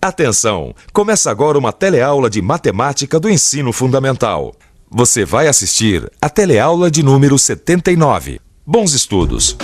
Atenção! Começa agora uma teleaula de matemática do ensino fundamental. Você vai assistir a teleaula de número 79. Bons estudos!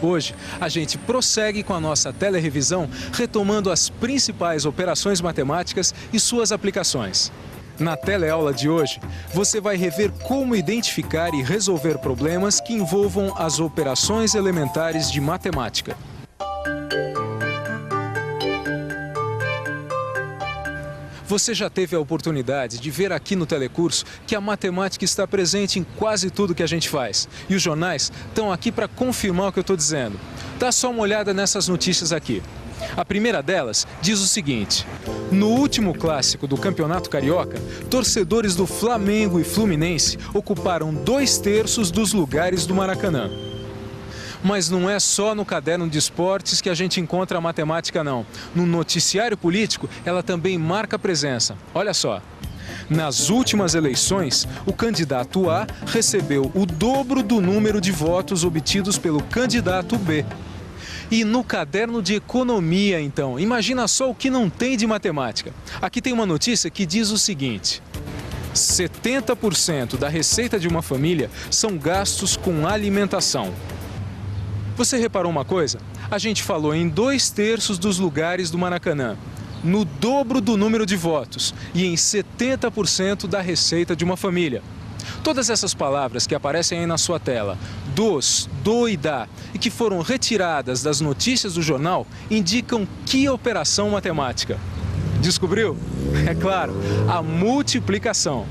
Hoje, a gente prossegue com a nossa telerevisão, retomando as principais operações matemáticas e suas aplicações. Na teleaula de hoje, você vai rever como identificar e resolver problemas que envolvam as operações elementares de matemática. Você já teve a oportunidade de ver aqui no telecurso que a matemática está presente em quase tudo que a gente faz. E os jornais estão aqui para confirmar o que eu estou dizendo. Dá só uma olhada nessas notícias aqui. A primeira delas diz o seguinte: no último clássico do Campeonato Carioca, torcedores do Flamengo e Fluminense ocuparam 2/3 dos lugares do Maracanã. Mas não é só no caderno de esportes que a gente encontra a matemática, não. No noticiário político, ela também marca presença. Olha só. Nas últimas eleições, o candidato A recebeu o dobro do número de votos obtidos pelo candidato B. E no caderno de economia, então, imagina só o que não tem de matemática. Aqui tem uma notícia que diz o seguinte: 70% da receita de uma família são gastos com alimentação. Você reparou uma coisa? A gente falou em 2/3 dos lugares do Maracanã, no dobro do número de votos e em 70% da receita de uma família. Todas essas palavras que aparecem aí na sua tela, dos, do e da, e que foram retiradas das notícias do jornal, indicam que operação matemática? Descobriu? É claro, a multiplicação.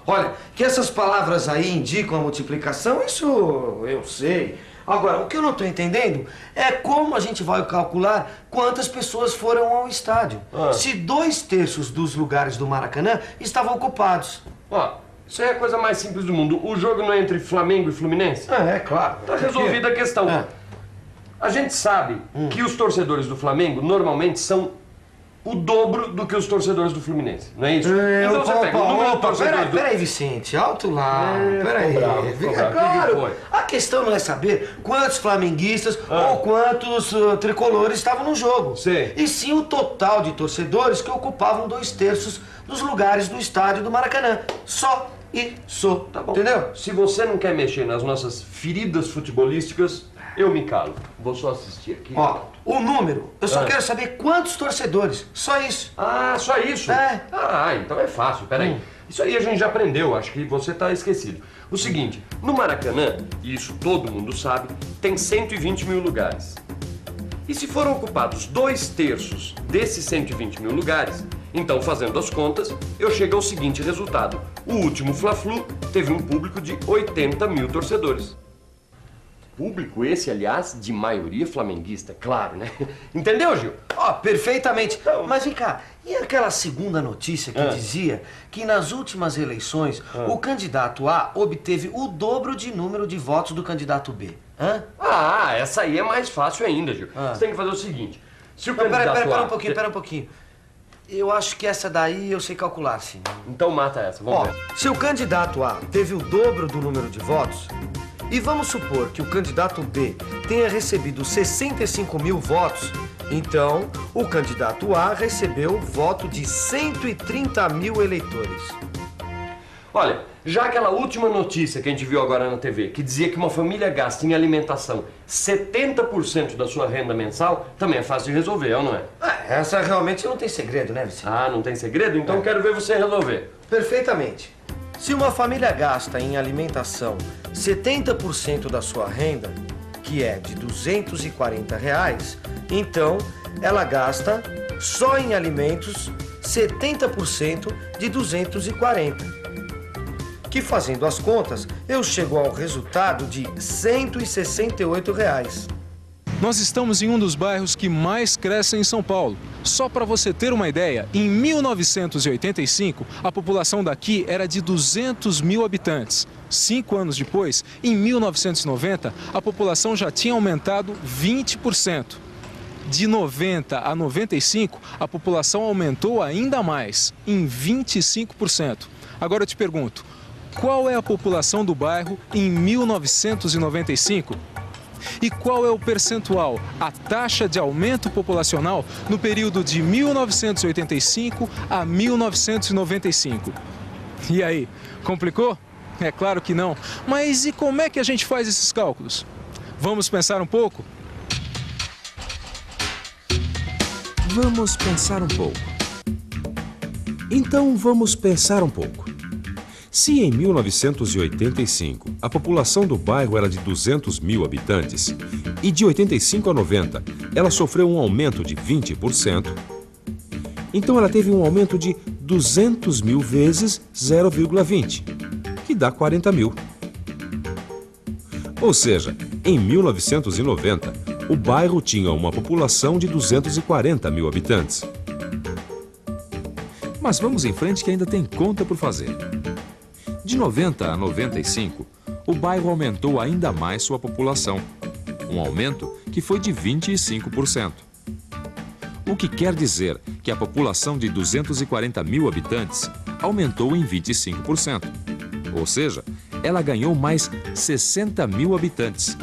Olha, que essas palavras aí indicam a multiplicação, isso eu sei. Agora, o que eu não estou entendendo é como a gente vai calcular quantas pessoas foram ao estádio. Se 2/3 dos lugares do Maracanã estavam ocupados. Isso aí é a coisa mais simples do mundo. O jogo não é entre Flamengo e Fluminense? É claro. Está resolvida a questão. A gente sabe que os torcedores do Flamengo normalmente são o dobro do que os torcedores do Fluminense, não é isso? Então você pega o número de torcedores... Peraí, Vicente, alto lá. Peraí. Claro, a questão não é saber quantos flamenguistas ou quantos tricolores estavam no jogo. Sim. E sim o total de torcedores que ocupavam 2/3 dos lugares do estádio do Maracanã. Só isso. Tá bom. Entendeu? Se você não quer mexer nas nossas feridas futebolísticas, eu me calo. Vou só assistir aqui. O número, eu só quero saber quantos torcedores. Só isso. Ah, só isso? É. Então é fácil, peraí. Isso aí a gente já aprendeu, acho que você tá esquecido. O seguinte, no Maracanã, e isso todo mundo sabe, tem 120 mil lugares. E se foram ocupados 2/3 desses 120 mil lugares, então, fazendo as contas, eu chego ao seguinte resultado. O último Fla-Flu teve um público de 80 mil torcedores. Público esse, aliás, de maioria flamenguista, claro, né? Entendeu, Gil? Perfeitamente. Mas vem cá, e aquela segunda notícia que dizia que nas últimas eleições o candidato A obteve o dobro de número de votos do candidato B? Essa aí é mais fácil ainda, Gil. Você tem que fazer o seguinte, se o candidato Pera A... um pouquinho. Eu acho que essa daí eu sei calcular, sim. Então mata essa, vamos ver. Se o candidato A teve o dobro do número de votos, e vamos supor que o candidato B tenha recebido 65 mil votos, então o candidato A recebeu o voto de 130 mil eleitores. Olha, já aquela última notícia que a gente viu agora na TV, que dizia que uma família gasta em alimentação 70% da sua renda mensal, também é fácil de resolver, ou não é? Essa realmente não tem segredo, né, Vicente? Não tem segredo? Então eu quero ver você resolver. Perfeitamente. Se uma família gasta em alimentação 70% da sua renda, que é de R$240, então ela gasta só em alimentos 70% de 240. Que fazendo as contas, eu chego ao resultado de R$168. Nós estamos em um dos bairros que mais crescem em São Paulo. Só para você ter uma ideia, em 1985, a população daqui era de 200 mil habitantes. 5 anos depois, em 1990, a população já tinha aumentado 20%. De 90 a 95, a população aumentou ainda mais, em 25%. Agora eu te pergunto, qual é a população do bairro em 1995? E qual é o percentual, a taxa de aumento populacional no período de 1985 a 1995? E aí, complicou? É claro que não. Mas e como é que a gente faz esses cálculos? Vamos pensar um pouco? Vamos pensar um pouco. Então vamos pensar um pouco. Se em 1985 a população do bairro era de 200 mil habitantes e de 85 a 90 ela sofreu um aumento de 20%, então ela teve um aumento de 200 mil vezes 0,20, que dá 40 mil. Ou seja, em 1990, o bairro tinha uma população de 240 mil habitantes. Mas vamos em frente que ainda tem conta por fazer. De 90 a 95, o bairro aumentou ainda mais sua população, um aumento que foi de 25%. O que quer dizer que a população de 240 mil habitantes aumentou em 25%. Ou seja, ela ganhou mais 60 mil habitantes.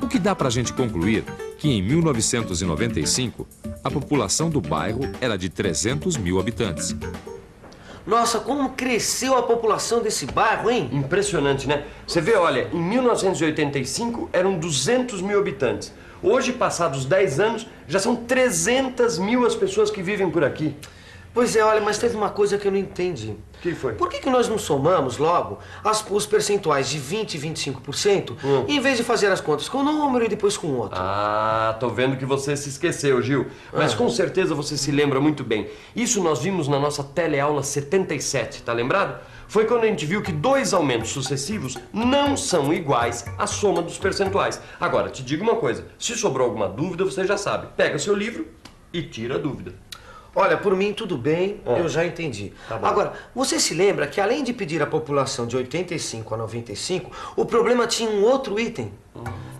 O que dá para a gente concluir que em 1995, a população do bairro era de 300 mil habitantes. Nossa, como cresceu a população desse bairro, hein? Impressionante, né? Você vê, olha, em 1985 eram 200 mil habitantes. Hoje, passados 10 anos, já são 300 mil as pessoas que vivem por aqui. Pois é, olha, mas teve uma coisa que eu não entendi. O que foi? Por que nós não somamos logo os percentuais de 20% e 25%, em vez de fazer as contas com um número e depois com outro? Ah, tô vendo que você se esqueceu, Gil. Mas com certeza você se lembra muito bem. Isso nós vimos na nossa teleaula 77, tá lembrado? Foi quando a gente viu que dois aumentos sucessivos não são iguais à soma dos percentuais. Agora, te digo uma coisa, se sobrou alguma dúvida, você já sabe. Pega seu livro e tira a dúvida. Olha, por mim tudo bem, eu já entendi. Tá bom. Agora, você se lembra que além de pedir a população de 85 a 95, o problema tinha um outro item.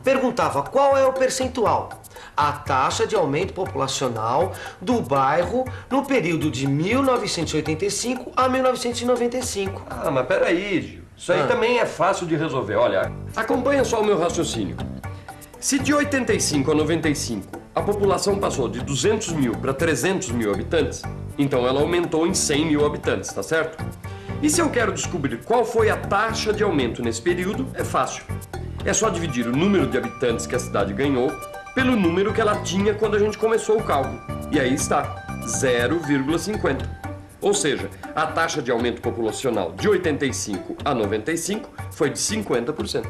Perguntava qual é o percentual, a taxa de aumento populacional do bairro no período de 1985 a 1995. Ah, mas peraí, Gil. Isso aí também é fácil de resolver. Olha, acompanha só o meu raciocínio. Se de 85 a 95 a população passou de 200 mil para 300 mil habitantes, então ela aumentou em 100 mil habitantes, tá certo? E se eu quero descobrir qual foi a taxa de aumento nesse período, é fácil. É só dividir o número de habitantes que a cidade ganhou pelo número que ela tinha quando a gente começou o cálculo. E aí está, 0,50. Ou seja, a taxa de aumento populacional de 85 a 95 foi de 50%.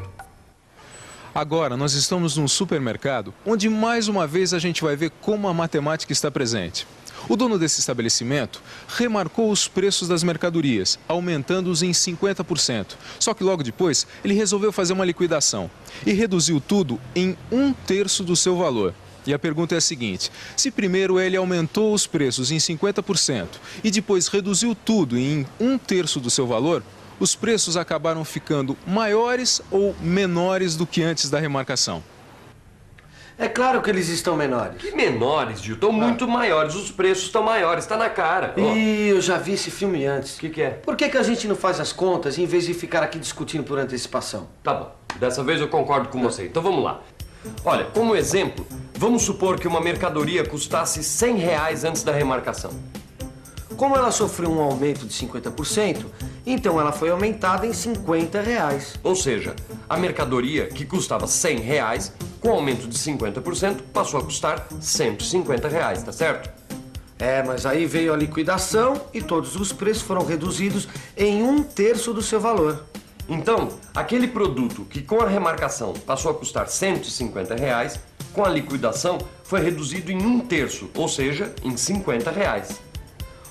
Agora, nós estamos num supermercado onde mais uma vez a gente vai ver como a matemática está presente. O dono desse estabelecimento remarcou os preços das mercadorias, aumentando-os em 50%. Só que logo depois ele resolveu fazer uma liquidação e reduziu tudo em 1/3 do seu valor. E a pergunta é a seguinte: se primeiro ele aumentou os preços em 50% e depois reduziu tudo em 1/3 do seu valor, os preços acabaram ficando maiores ou menores do que antes da remarcação? É claro que eles estão menores. Que menores, Gil? Estão muito maiores, os preços estão maiores, tá na cara. Ih, eu já vi esse filme antes. O que é? Por que a gente não faz as contas em vez de ficar aqui discutindo por antecipação? Tá bom, dessa vez eu concordo com você. Então vamos lá. Olha, como exemplo, vamos supor que uma mercadoria custasse R$100 antes da remarcação. Como ela sofreu um aumento de 50%, então ela foi aumentada em R$50. Ou seja, a mercadoria que custava R$100, com aumento de 50%, passou a custar R$150, tá certo? É, mas aí veio a liquidação e todos os preços foram reduzidos em 1/3 do seu valor. Então, aquele produto que com a remarcação passou a custar R$150, com a liquidação foi reduzido em 1/3, ou seja, em R$50.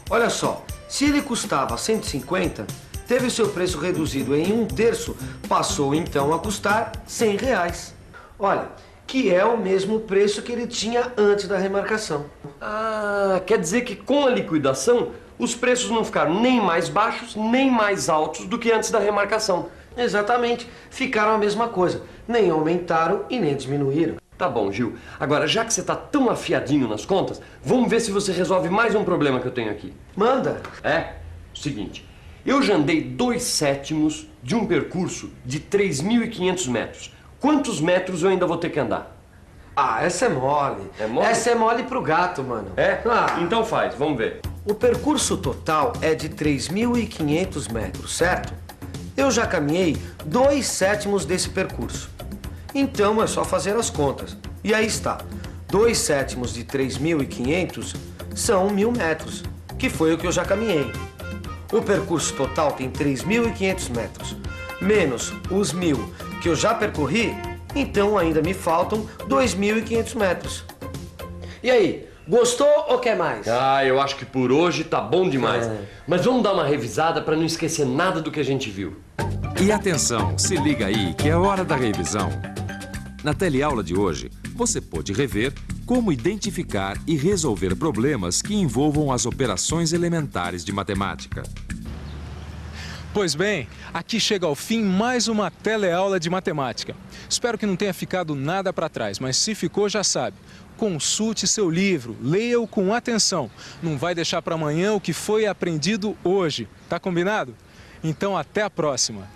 Olha só, se ele custava 150, teve seu preço reduzido em 1/3, passou então a custar R$100. Olha, que é o mesmo preço que ele tinha antes da remarcação. Ah, quer dizer que com a liquidação, os preços não ficaram nem mais baixos, nem mais altos do que antes da remarcação. Exatamente, ficaram a mesma coisa, nem aumentaram e nem diminuíram. Tá bom, Gil. Agora, já que você tá tão afiadinho nas contas, vamos ver se você resolve mais um problema que eu tenho aqui. Manda! É? Seguinte, Eu já andei 2/7 de um percurso de 3.500 metros. Quantos metros eu ainda vou ter que andar? Ah, essa é mole. É mole? Essa é mole pro gato, mano. É? Ah. Então faz, vamos ver. O percurso total é de 3.500 metros, certo? Eu já caminhei 2/7 desse percurso. Então é só fazer as contas. E aí está. 2/7 de 3.500 são 1.000 metros, que foi o que eu já caminhei. O percurso total tem 3.500 metros, menos os 1.000 que eu já percorri, então ainda me faltam 2.500 metros. E aí, gostou ou quer mais? Ah, eu acho que por hoje tá bom demais. É. Mas vamos dar uma revisada para não esquecer nada do que a gente viu. E atenção, se liga aí que é hora da revisão. Na teleaula de hoje, você pôde rever como identificar e resolver problemas que envolvam as operações elementares de matemática. Pois bem, aqui chega ao fim mais uma teleaula de matemática. Espero que não tenha ficado nada para trás, mas se ficou, já sabe. Consulte seu livro, leia-o com atenção. Não vai deixar para amanhã o que foi aprendido hoje. Tá combinado? Então até a próxima.